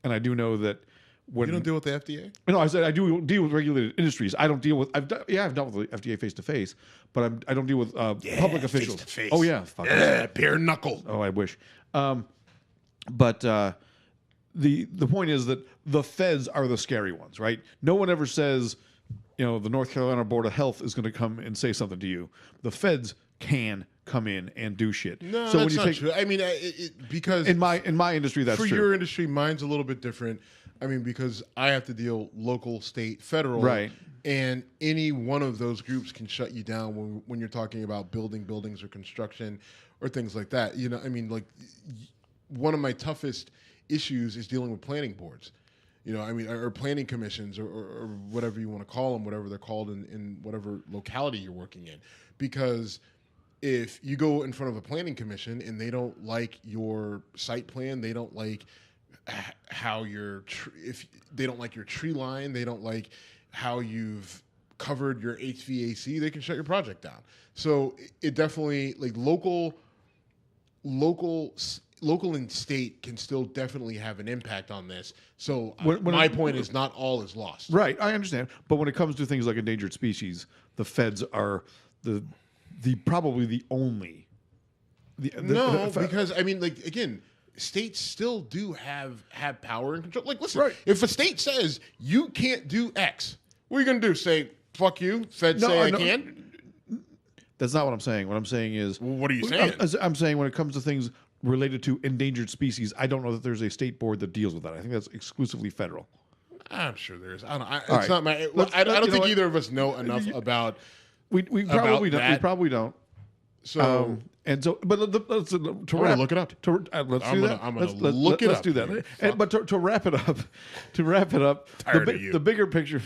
and I do know that when You don't deal with the FDA? no, I said I do deal with regulated industries. I don't deal with. I've dealt with the FDA face to face, but I don't deal with public officials. face-to-face. Oh yeah, fuck. Bare knuckle. Oh, I wish. But the point is that the feds are the scary ones, right? No one ever says, the North Carolina Board of Health is going to come and say something to you. The feds can come in and do shit. No, that's not true. I mean, because in my industry, that's for true. your industry, mine's a little bit different. I mean, because I have to deal local, state, federal, Right. And any one of those groups can shut you down when you're talking about building buildings or construction or things like that. I mean, like one of my toughest issues is dealing with planning boards. Or planning commissions or whatever you want to call them, whatever they're called in whatever locality you're working in. Because if you go in front of a planning commission and they don't like your site plan, they don't like how if they don't like your tree line, they don't like how you've covered your HVAC, they can shut your project down. So it definitely, like local and state can still definitely have an impact on this. So my point is not all is lost. Right, I understand. But when it comes to things like endangered species, the feds are the probably the only. Because I mean, like again, states still do have power and control. Like, listen, Right. If a state says you can't do X, what are you going to do? Say fuck you? Feds say I can? That's not what I'm saying. What I'm saying is, Well, what are you saying? I'm saying when it comes to things related to endangered species, I don't know that there's a state board that deals with that. I think that's exclusively federal. I'm sure there is. I don't. It's right. not my. I don't think either of us know enough about. We probably don't. We that. probably don't. So But let's to wrap, look it up. Let's do that. I'm gonna look it let's up do that. here. But to wrap it up, Tired of you. the bigger picture.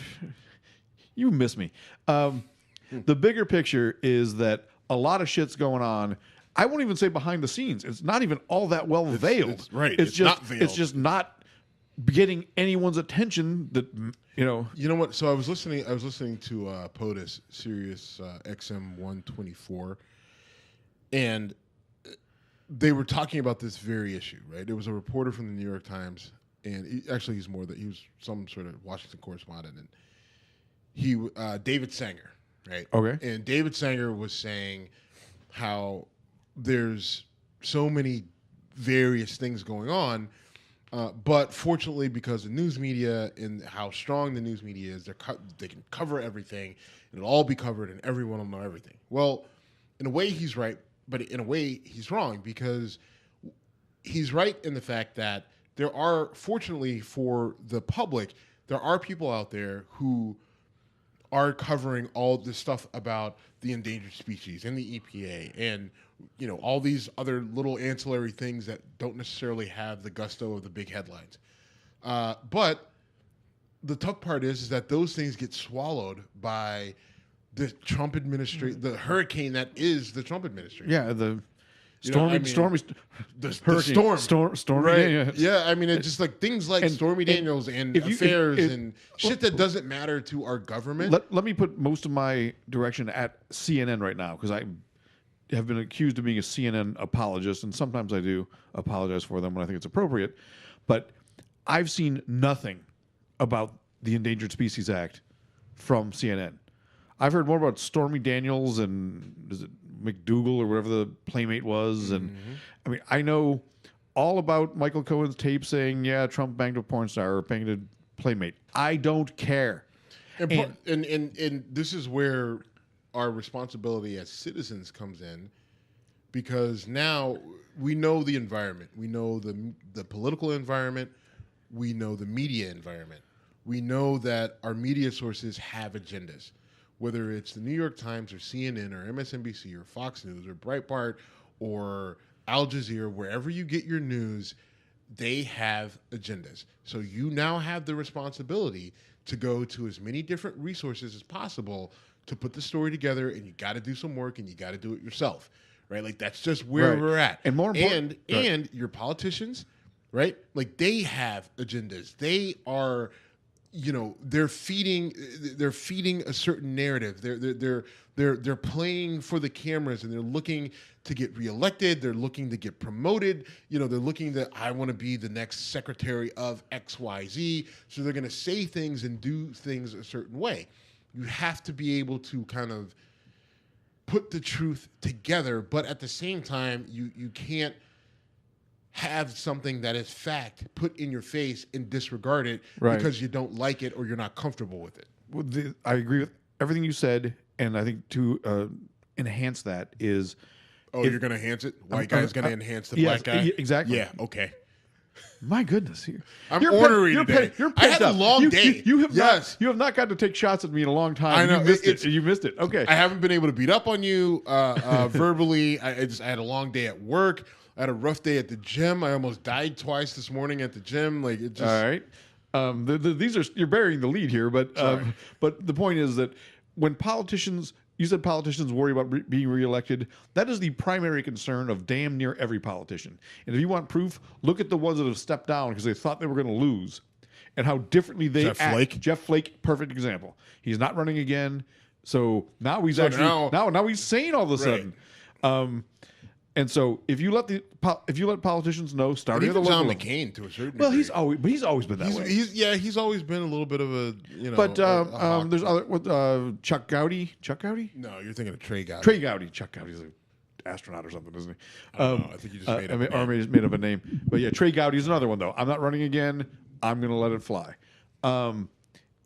You miss me. The bigger picture is that a lot of shit's going on. I won't even say behind the scenes. It's not even all that well veiled. right. It's just not veiled. It's just not getting anyone's attention. That You know what? So I was listening to POTUS Sirius XM 124, and they were talking about this very issue. Right? There was a reporter from the New York Times, and he was some sort of Washington correspondent, and he David Sanger, right? Okay. And David Sanger was saying how there's so many various things going on. But fortunately, because the news media and how strong the news media is, they can cover everything, and it'll all be covered, and everyone will know everything. Well, in a way, he's right, but in a way, he's wrong, because he's right in the fact that there are, fortunately for the public, there are people out there who are covering all this stuff about the endangered species and the EPA and all these other little ancillary things that don't necessarily have the gusto of the big headlines. But the tough part is that those things get swallowed by the Trump administration, the hurricane that is the Trump administration. Yeah, the stormy storm, right? Yeah, I mean, it's just like things like Stormy Daniels and affairs and shit that doesn't matter to our government. Let me put most of my direction at CNN right now, because I have been accused of being a CNN apologist, and sometimes I do apologize for them when I think it's appropriate. But I've seen nothing about the Endangered Species Act from CNN. I've heard more about Stormy Daniels and is it McDougal or whatever the playmate was, and I mean, I know all about Michael Cohen's tape saying, "Yeah, Trump banged a porn star or banged a playmate." I don't care. And this is where our responsibility as citizens comes in, because now we know the environment, we know the political environment, we know the media environment, we know that our media sources have agendas. Whether it's the New York Times or CNN or MSNBC or Fox News or Breitbart or Al Jazeera, wherever you get your news, they have agendas. So you now have the responsibility to go to as many different resources as possible to put the story together, and you got to do some work, and you got to do it yourself, right? Like that's just where we're at. And more important, and your politicians, right? Like they have agendas. They are they're feeding a certain narrative. They're playing for the cameras, and they're looking to get reelected. They're looking to get promoted. They're looking that I want to be the next secretary of XYZ. So they're going to say things and do things a certain way. You have to be able to kind of put the truth together, but at the same time, you can't have something that is fact put in your face and disregard it because you don't like it or you're not comfortable with it. Well, I agree with everything you said, and I think to enhance that is... you're going to enhance it? White guy's going to enhance the black guy? Exactly. Yeah, okay. My goodness, I'm ornery today. I had a long day. You have not gotten to take shots at me in a long time. I know. You missed it. Okay. I haven't been able to beat up on you verbally. I had a long day at work. I had a rough day at the gym. I almost died twice this morning at the gym. Like it just. All right. You're burying the lead here, but the point is that when politicians. You said politicians worry about being reelected. That is the primary concern of damn near every politician. And if you want proof, look at the ones that have stepped down because they thought they were going to lose and how differently they act. Flake? Jeff Flake, perfect example. He's not running again. So now he's now he's sane all of a sudden. And so if you let politicians know, starting at the John local McCain to a certain well, degree. he's always been that way. He's always been a little bit of a But there's other Chuck Gowdy. Chuck Gowdy? No, you're thinking of Trey Gowdy. Trey Gowdy. Chuck Gowdy's an astronaut or something, isn't he? I think you just made up. Or made up a name. But yeah, Trey Gowdy's another one though. I'm not running again. I'm going to let it fly.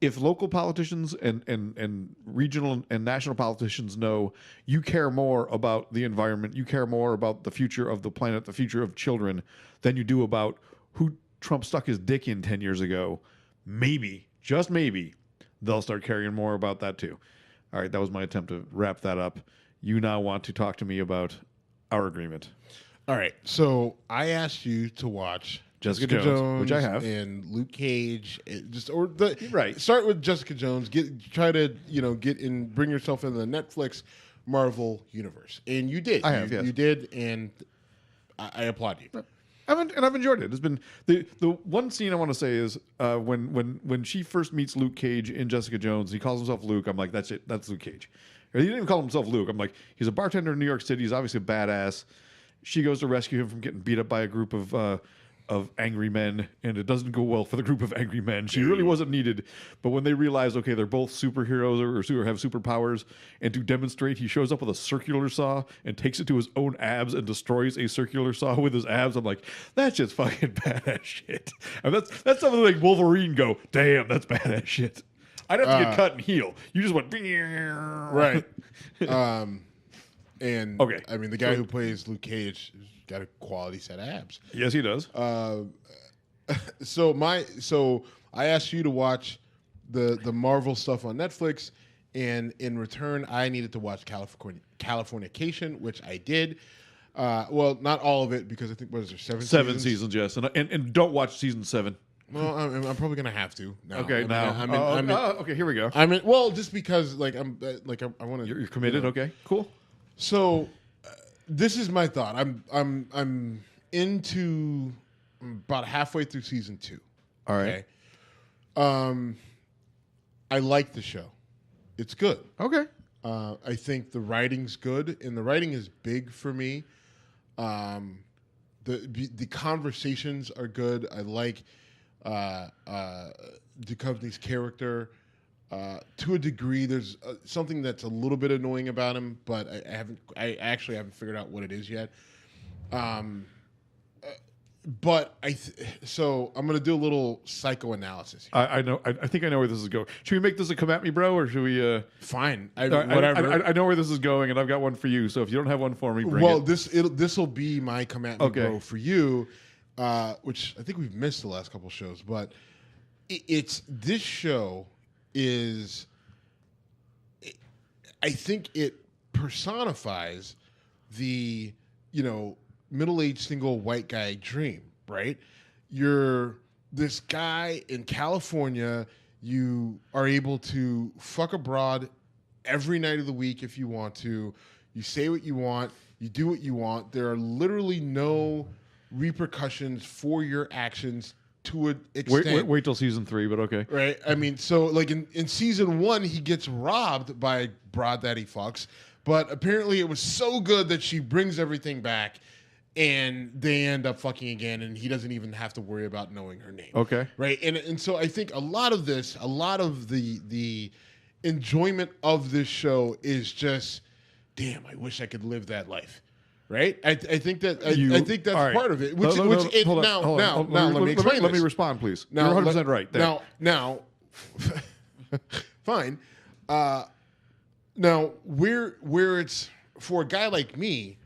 If local politicians and regional and national politicians know you care more about the environment, you care more about the future of the planet, the future of children, than you do about who Trump stuck his dick in 10 years ago, maybe, just maybe, they'll start caring more about that too. All right, that was my attempt to wrap that up. You now want to talk to me about our agreement. All right, so I asked you to watch Jessica Jones, which I have, and Luke Cage. Start with Jessica Jones. Try to bring yourself into the Netflix Marvel universe, and you did. You did, and I applaud you. I've enjoyed it. It's been the one scene I want to say is when she first meets Luke Cage in Jessica Jones. He calls himself Luke. I'm like, that's it. That's Luke Cage. Or he didn't even call himself Luke. I'm like, he's a bartender in New York City. He's obviously a badass. She goes to rescue him from getting beat up by a group of angry men, and it doesn't go well for the group of angry men. She really wasn't needed, but when they realize, okay, they're both superheroes or have superpowers, and to demonstrate, he shows up with a circular saw and takes it to his own abs and destroys a circular saw with his abs. I'm like, that's just fucking badass shit. And that's something like Wolverine go, damn, that's badass shit. I'd have to get cut and heal. You just went, right. And okay. I mean, the guy who plays Luke Cage got a quality set of abs. Yes, he does. So I asked you to watch the Marvel stuff on Netflix, and in return, I needed to watch Californication, which I did. Well, not all of it because I think there 7 seasons, yes, and don't watch season 7. Well, I'm probably gonna have to. Now. Okay, okay, here we go. Just because I want to. You're committed. Okay, cool. So. This is my thought. I'm into about halfway through season 2. All right. Okay? I like the show. It's good. Okay. I think the writing's good, and the writing is big for me. The conversations are good. I like Duchovny's character. To a degree, there's something that's a little bit annoying about him, but I actually haven't figured out what it is yet. But so I'm going to do a little psychoanalysis here. I know. I think I know where this is going. Should we make this a come at me, bro, or should we? Fine. Whatever. I know where this is going, and I've got one for you. So if you don't have one for me, bring it. This will be my come at me, bro, for you, which I think we've missed the last couple shows, but it's this show. I think it personifies the, middle-aged single white guy dream, right? You're this guy in California. You are able to fuck abroad every night of the week if you want to. You say what you want. You do what you want. There are literally no repercussions for your actions to an extent. Wait till season 3, but okay. Right? I mean, so like in season 1, he gets robbed by broad that he fucks, but apparently it was so good that she brings everything back and they end up fucking again and he doesn't even have to worry about knowing her name. Okay. Right? And so I think a lot of the enjoyment of this show is just, damn, I wish I could live that life. Right? I think that I think that's right. part of it. Hold on. Let me explain. Let me respond, please. Now, You're 100% right. There. Now, fine. Now, where it's for a guy like me,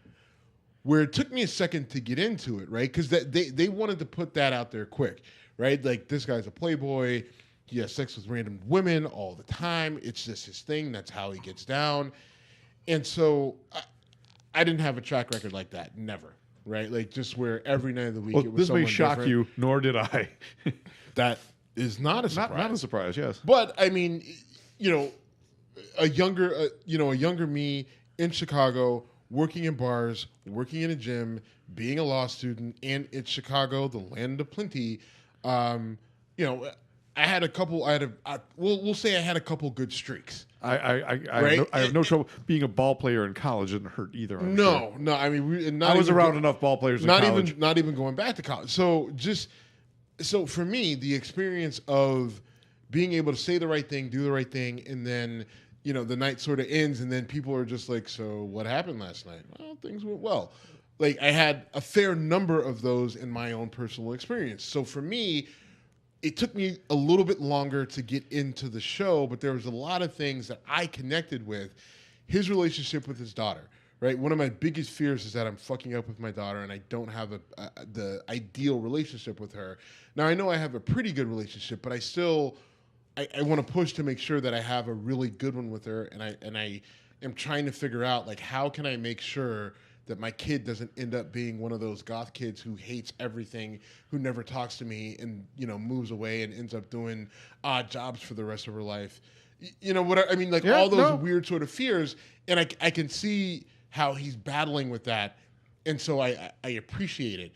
where it took me a second to get into it, right? Because they wanted to put that out there quick, right? Like, this guy's a playboy. He has sex with random women all the time. It's just his thing. That's how he gets down. And so I didn't have a track record like that. Never. Right? Like, just where every night of the week it was this may someone shock different. you, nor did I. That is not a surprise. Not a surprise, yes. But I mean, a younger me in Chicago, working in bars, working in a gym, being a law student, and it's Chicago, the land of plenty. I had a couple. We'll say I had a couple good streaks. I Right? have no trouble being a ball player in college. Didn't hurt either. I'm No. sure. I mean, I was around enough ball players in college. Not even going back to college. So for me, the experience of being able to say the right thing, do the right thing, and then the night sort of ends, and then people are just like, "So what happened last night?" Well, things went well. Like, I had a fair number of those in my own personal experience. So for me, it took me a little bit longer to get into the show, but there was a lot of things that I connected with. His relationship with his daughter, right? One of my biggest fears is that I'm fucking up with my daughter and I don't have the ideal relationship with her. Now, I know I have a pretty good relationship, but I want to push to make sure that I have a really good one with her, and I am trying to figure out, like, how can I make sure that my kid doesn't end up being one of those goth kids who hates everything, who never talks to me, and moves away and ends up doing odd jobs for the rest of her life. What I mean, like, all those weird sort of fears, and I can see how he's battling with that, and so I appreciate it.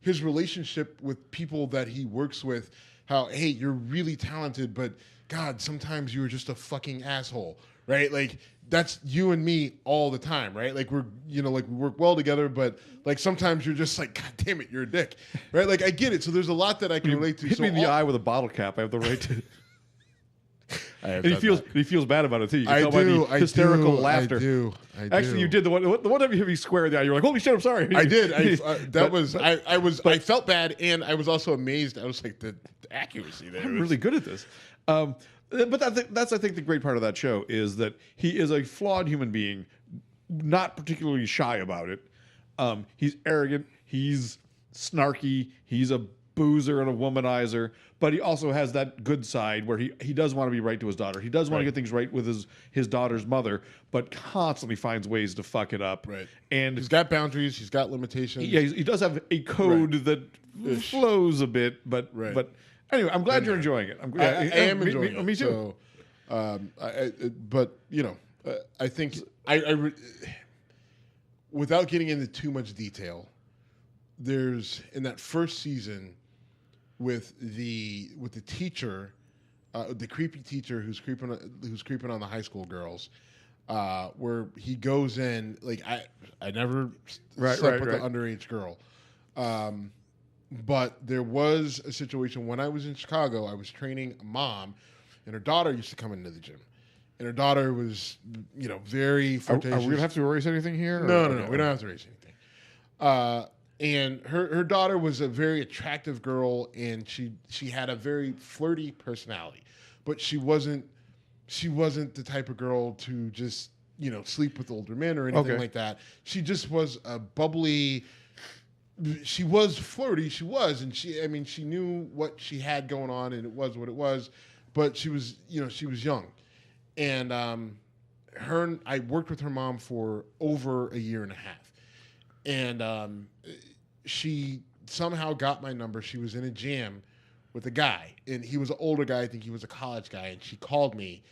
His relationship with people that he works with, how, hey, you're really talented, but God, sometimes you're just a fucking asshole, right? Like, that's you and me all the time, right? Like, we work well together, but like sometimes you're just like, God damn it, you're a dick, right? Like, I get it. So there's a lot that I can relate to. Hit me in the eye with a bottle cap. I have the right to. And he feels bad about it too. You can tell by the hysterical laughter. I do. Actually, you did the one time you hit me square in the eye. You're like, "Holy shit, I'm sorry." I did. I felt bad, and I was also amazed. I was like, the accuracy there. I'm really good at this. But that's I think the great part of that show is that he is a flawed human being, not particularly shy about it. He's arrogant. He's snarky. He's a boozer and a womanizer. But he also has that good side where he does want to be right to his daughter. He does want to get things right with his daughter's mother, but constantly finds ways to fuck it up. Right. And he's got boundaries. He's got limitations. Yeah, he does have a code that flows a bit, but anyway, I'm glad you're enjoying it. I am enjoying it. Me too. So, I think without getting into too much detail, there's in that first season with the teacher, the creepy teacher who's creeping on the high school girls, where he goes in, like, I never slept with an underage girl. But there was a situation when I was in Chicago. I was training a mom, and her daughter used to come into the gym. And her daughter was, very flirtatious. Are we going to have to erase anything here? No. We don't have to erase anything. And her daughter was a very attractive girl, and she had a very flirty personality. But she wasn't the type of girl to just, sleep with older men or anything like that. She just was a bubbly... She was flirty, and she knew what she had going on, and it was what it was, but she was young. And I worked with her mom for over a year and a half. And she somehow got my number. She was in a jam with a guy, and he was an older guy. I think he was a college guy, and she called me.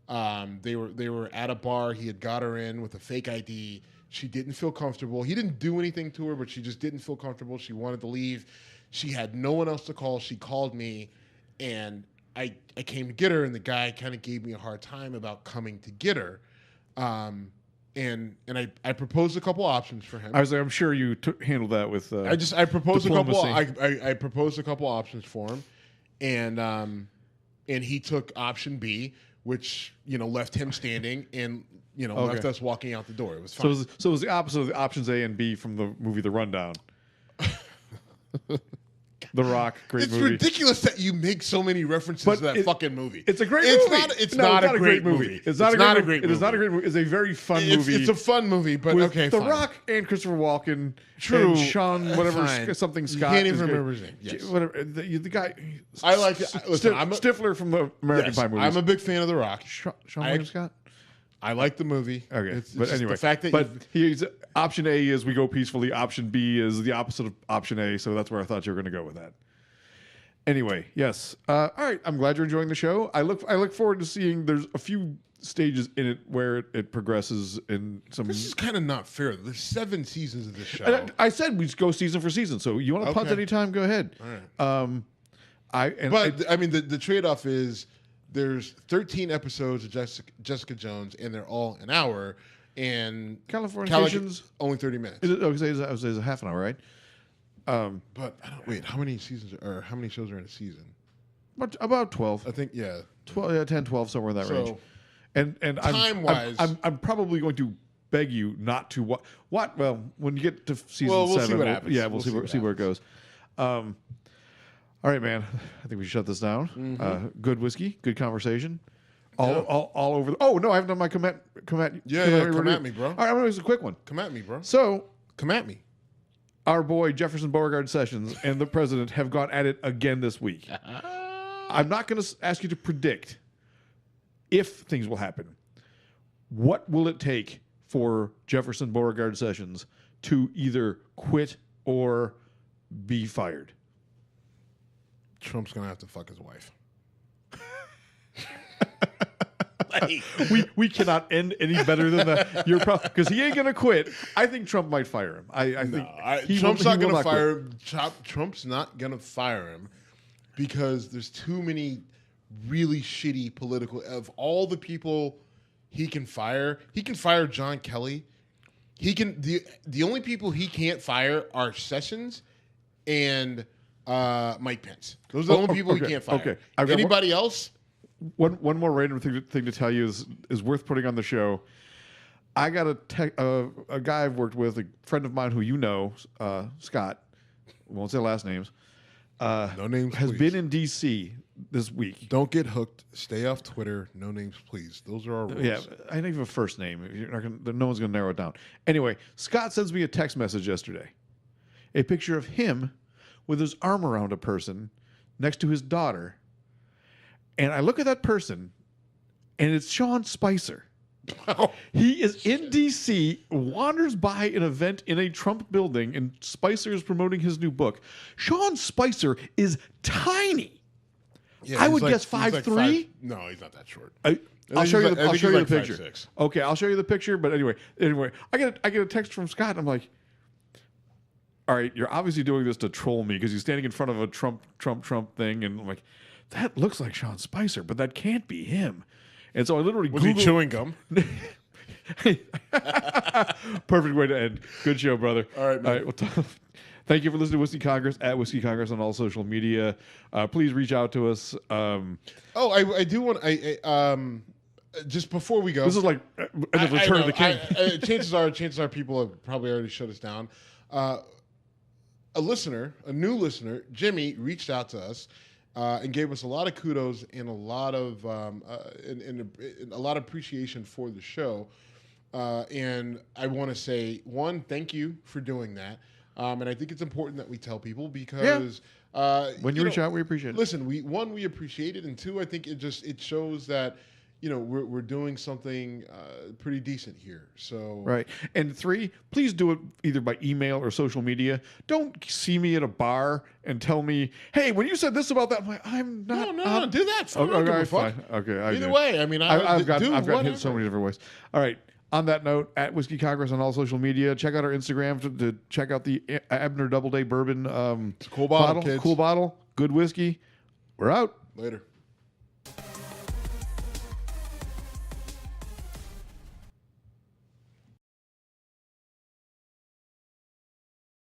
They were at a bar. He had got her in with a fake ID. She didn't feel comfortable. He didn't do anything to her, but she just didn't feel comfortable. She wanted to leave. She had no one else to call. She called me, and I came to get her, and the guy kind of gave me a hard time about coming to get her. And I proposed a couple options for him. I was like, I'm sure you handled that with. I proposed diplomacy. I proposed a couple options for him, and he took option B, which left him standing and left us walking out the door. It was fine. So it was the opposite of the options A and B from the movie The Rundown. The Rock, great movie. It's ridiculous that you make so many references to that fucking movie. It's a great movie. It's not a great movie. It's not a great movie. It is not a great movie. It's a very fun movie. It's a fun movie, but with okay, The fine. Rock and Christopher Walken. True. And Sean, whatever, Fine. something Scott. You can't even remember his name. Yes. Whatever. The guy. I like it. Listen, Stifler from the American Pie movies. I'm a big fan of The Rock. Sean William Scott? I like the movie. Okay, It's but just anyway, the fact that but he's option A is we go peacefully. Option B is the opposite of option A. So that's where I thought you were going to go with that. Anyway, yes. All right. I'm glad you're enjoying the show. I look forward to seeing. There's a few stages in it where it progresses in some. This is kind of not fair. There's 7 seasons of this show. And I said we go season for season. So you want to punt Okay. anytime? Go ahead. All right. The trade-off is there's 13 episodes of Jessica Jones, and they're all an hour. And Californication's only 30 minutes. Is it? Okay, it's a half an hour, right? But I don't wait. How many seasons or how many shows are in a season? About 12. I think 12, yeah, 10, 12, somewhere in that range. And time-wise- I'm probably going to beg you not to what. Well, when you get to season we'll 7, see what happens. Yeah, we'll see where it goes. All right, man. I think we should shut this down. Mm-hmm. Good whiskey, good conversation. All over. Oh no, I haven't done my come at. Come at me, bro. All right, I'm gonna do a quick one. Come at me, bro. So Come at me. our boy Jefferson Beauregard Sessions and the president have gone at it again this week. I'm not going to ask you to predict if things will happen. What will it take for Jefferson Beauregard Sessions to either quit or be fired? Trump's gonna have to fuck his wife. We cannot end any better than that. You're because he ain't gonna quit. I think Trump might fire him. I think Trump's not going to quit. fire him. Trump's not going to fire him because there's too many really shitty political. Of all the people he can fire John Kelly. He can the only people he can't fire are Sessions and Mike Pence. Those are the only people he can't fire. Okay. Anybody else? One more random thing to tell you is worth putting on the show. I got a guy I've worked with, a friend of mine who you know, Scott. Won't say last names. No names. Has please. been in D.C. this week. Don't get hooked. Stay off Twitter. No names, please. Those are our rules. Yeah, I don't even have a first name. No one's going to narrow it down. Anyway, Scott sends me a text message yesterday. A picture of him with his arm around a person next to his daughter. And I look at that person, and it's Sean Spicer. He is in D.C., wanders by an event in a Trump building, and Spicer is promoting his new book. Sean Spicer is tiny. Yeah, I would he's guess 5'3". Like no, he's not that short. I'll show you the picture. 5'6". Okay, I'll show you the picture. But anyway, I get a text from Scott. And I'm like, all right, you're obviously doing this to troll me because he's standing in front of a Trump thing, and I'm like, that looks like Sean Spicer, but that can't be him. And so I literally Was Googled. he chewing gum? Perfect way to end. Good show, brother. All right, man. Well, thank you for listening to Whiskey Congress at Whiskey Congress on all social media. Please reach out to us. I do want. Just before we go, This is like the Return of the King. Chances are, people have probably already shut us down. A new listener, Jimmy, reached out to us. And gave us a lot of kudos and a lot of a lot of appreciation for the show. And I want to say, one, thank you for doing that. And I think it's important that we tell people because when you reach out, we appreciate it. Listen, we appreciate it, and two, I think it shows that we're doing something pretty decent here. So right. And three, please do it either by email or social media. Don't see me at a bar and tell me, hey, when you said this about that, I'm like, I'm not. No, do that. Okay, fine. Okay. Either way, I mean, I've gotten hit so many different ways. All right. On that note, at Whiskey Congress on all social media. Check out our Instagram to check out the Abner Doubleday Bourbon It's a cool bottle, kids. Cool bottle. Good whiskey. We're out. Later.